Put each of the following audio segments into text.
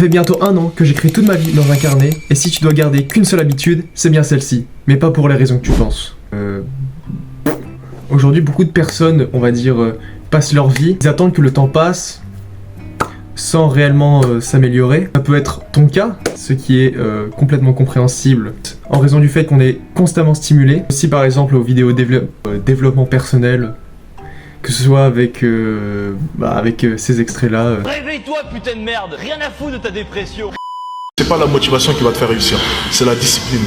Ça fait bientôt 1 an que j'écris toute ma vie dans un carnet, et si tu dois garder qu'une seule habitude, c'est bien celle-ci. Mais pas pour les raisons que tu penses. Aujourd'hui, beaucoup de personnes, on va dire, passent leur vie, ils attendent que le temps passe sans réellement s'améliorer. Ça peut être ton cas, ce qui est complètement compréhensible en raison du fait qu'on est constamment stimulé. Aussi par exemple aux vidéos développement personnel, que ce soit avec, ces extraits-là. Réveille-toi putain de merde, rien à foutre de ta dépression. C'est pas la motivation qui va te faire réussir, c'est la discipline.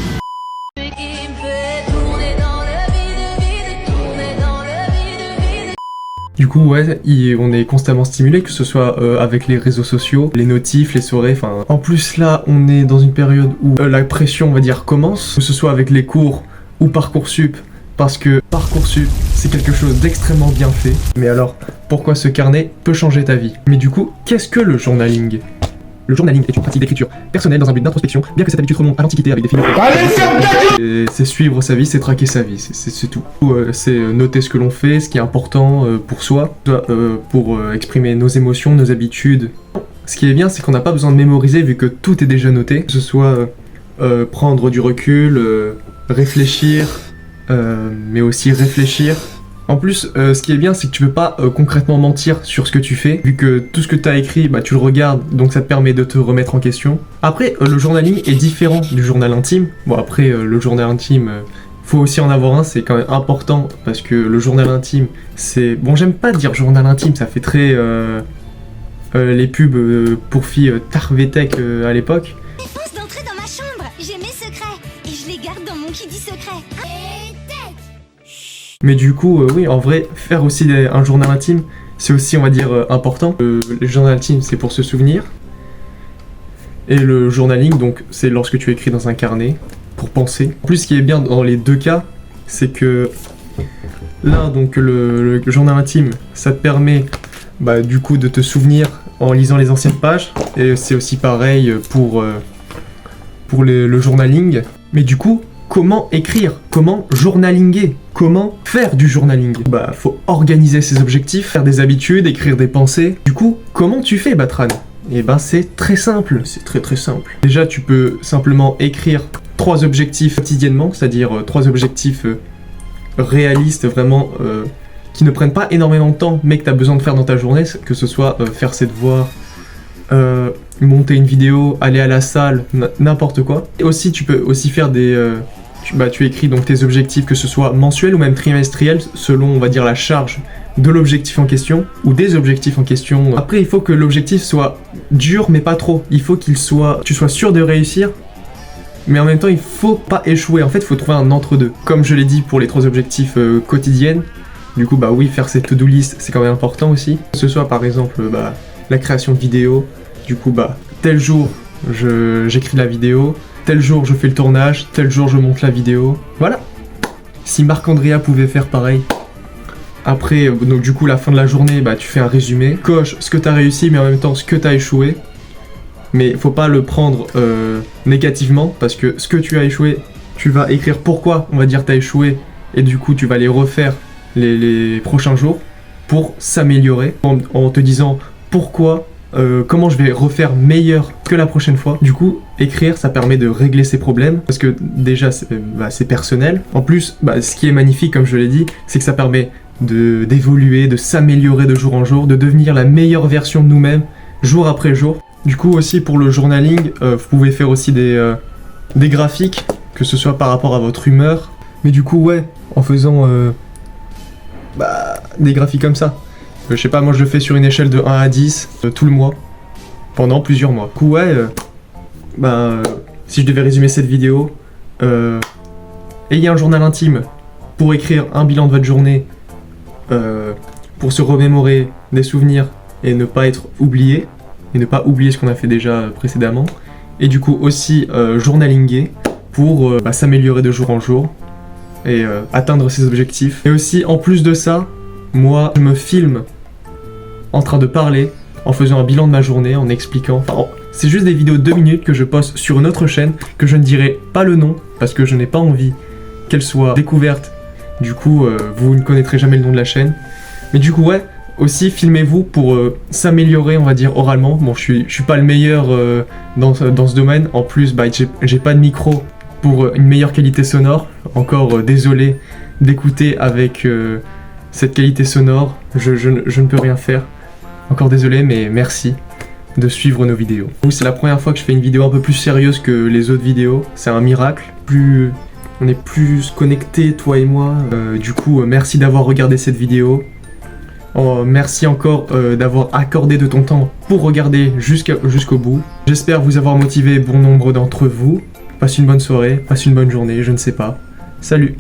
Du coup, ouais, on est constamment stimulé, que ce soit avec les réseaux sociaux, les notifs, les soirées, enfin... En plus, là, on est dans une période où la pression, on va dire, commence, que ce soit avec les cours ou Parcoursup, parce que Parcoursup, c'est quelque chose d'extrêmement bien fait. Mais alors, pourquoi ce carnet peut changer ta vie? Mais du coup, qu'est-ce que le journaling? Le journaling est une pratique d'écriture personnelle dans un but d'introspection, bien que cette habitude remonte à l'Antiquité avec des philosophes. C'est suivre sa vie, c'est traquer sa vie, c'est tout. C'est noter ce que l'on fait, ce qui est important pour soi, pour exprimer nos émotions, nos habitudes. Ce qui est bien, c'est qu'on n'a pas besoin de mémoriser vu que tout est déjà noté. Que ce soit prendre du recul, réfléchir, mais aussi réfléchir. En plus, ce qui est bien, c'est que tu peux pas concrètement mentir sur ce que tu fais, vu que tout ce que tu as écrit, tu le regardes, donc ça te permet de te remettre en question. Après, le journaling est différent du journal intime. Bon, après, le journal intime, faut aussi en avoir un, c'est quand même important, parce que le journal intime, c'est... Bon, j'aime pas dire journal intime, ça fait très... les pubs pour filles Tarvetek à l'époque. Pense d'entrer dans ma chambre, j'ai mes secrets, et je les garde dans mon qui dit secret. Mais du coup, oui, en vrai, faire aussi un journal intime, c'est aussi, on va dire, important. Le journal intime, c'est pour se souvenir. Et le journaling, donc, c'est lorsque tu écris dans un carnet, pour penser. En plus, ce qui est bien dans les deux cas, c'est que là, donc, le journal intime, ça te permet, du coup, de te souvenir en lisant les anciennes pages. Et c'est aussi pareil pour le journaling. Mais du coup, comment écrire? Comment journalinguer? Comment faire du journaling? Faut organiser ses objectifs, faire des habitudes, écrire des pensées. Du coup, comment tu fais, Batran? C'est très simple, c'est très simple. Déjà, tu peux simplement écrire 3 objectifs quotidiennement, c'est-à-dire 3 objectifs réalistes, vraiment, qui ne prennent pas énormément de temps, mais que tu as besoin de faire dans ta journée, que ce soit faire ses devoirs, monter une vidéo, aller à la salle, n'importe quoi. Et aussi, tu peux aussi faire des... tu écris donc tes objectifs, que ce soit mensuels ou même trimestriels, selon, on va dire, la charge de l'objectif en question, ou des objectifs en question. Après, il faut que l'objectif soit dur, mais pas trop. Il faut tu sois sûr de réussir, mais en même temps, il faut pas échouer. En fait, il faut trouver un entre-deux. Comme je l'ai dit pour les 3 objectifs quotidiennes, du coup, oui, faire cette to-do list, c'est quand même important aussi. Que ce soit, par exemple, la création de vidéos, du coup, tel jour, j'écris la vidéo, tel jour je fais le tournage, tel jour je monte la vidéo. Voilà. Si Marc-Andrea pouvait faire pareil. Après, donc du coup, la fin de la journée, tu fais un résumé. Coche ce que t'as réussi, mais en même temps ce que t'as échoué. Mais faut pas le prendre négativement, parce que ce que tu as échoué, tu vas écrire pourquoi, on va dire, t'as échoué. Et du coup, tu vas les refaire les prochains jours pour s'améliorer. En te disant pourquoi... comment je vais refaire meilleur que la prochaine fois. Du coup, écrire, ça permet de régler ses problèmes, parce que déjà, c'est personnel. En plus, ce qui est magnifique, comme je l'ai dit, c'est que ça permet d'évoluer, de s'améliorer de jour en jour, de devenir la meilleure version de nous-mêmes, jour après jour. Du coup, aussi, pour le journaling, vous pouvez faire aussi des graphiques, que ce soit par rapport à votre humeur. Mais du coup, ouais, en faisant des graphiques comme ça. Je sais pas, moi je le fais sur une échelle de 1 à 10 tout le mois, pendant plusieurs mois. Du coup, ouais, si je devais résumer cette vidéo, ayez un journal intime pour écrire un bilan de votre journée, pour se remémorer des souvenirs et ne pas être oublié, et ne pas oublier ce qu'on a fait déjà précédemment. Et du coup aussi journalinguer pour s'améliorer de jour en jour et atteindre ses objectifs. Et aussi, en plus de ça, moi je me filme en train de parler, en faisant un bilan de ma journée, en expliquant... c'est juste des vidéos de 2 minutes que je poste sur une autre chaîne, que je ne dirai pas le nom, parce que je n'ai pas envie qu'elle soit découverte. Du coup, vous ne connaîtrez jamais le nom de la chaîne. Mais du coup, ouais, Aussi, filmez-vous pour s'améliorer, on va dire, oralement. Bon, je suis pas le meilleur dans ce domaine. En plus, bah, j'ai pas de micro pour une meilleure qualité sonore. Encore désolé d'écouter avec cette qualité sonore. Je ne peux rien faire. Encore désolé, mais merci de suivre nos vidéos. C'est la première fois que je fais une vidéo un peu plus sérieuse que les autres vidéos. C'est un miracle. On est plus connectés, toi et moi. Du coup, merci d'avoir regardé cette vidéo. Merci encore d'avoir accordé de ton temps pour regarder jusqu'au bout. J'espère vous avoir motivé bon nombre d'entre vous. Passe une bonne soirée, passe une bonne journée, je ne sais pas. Salut!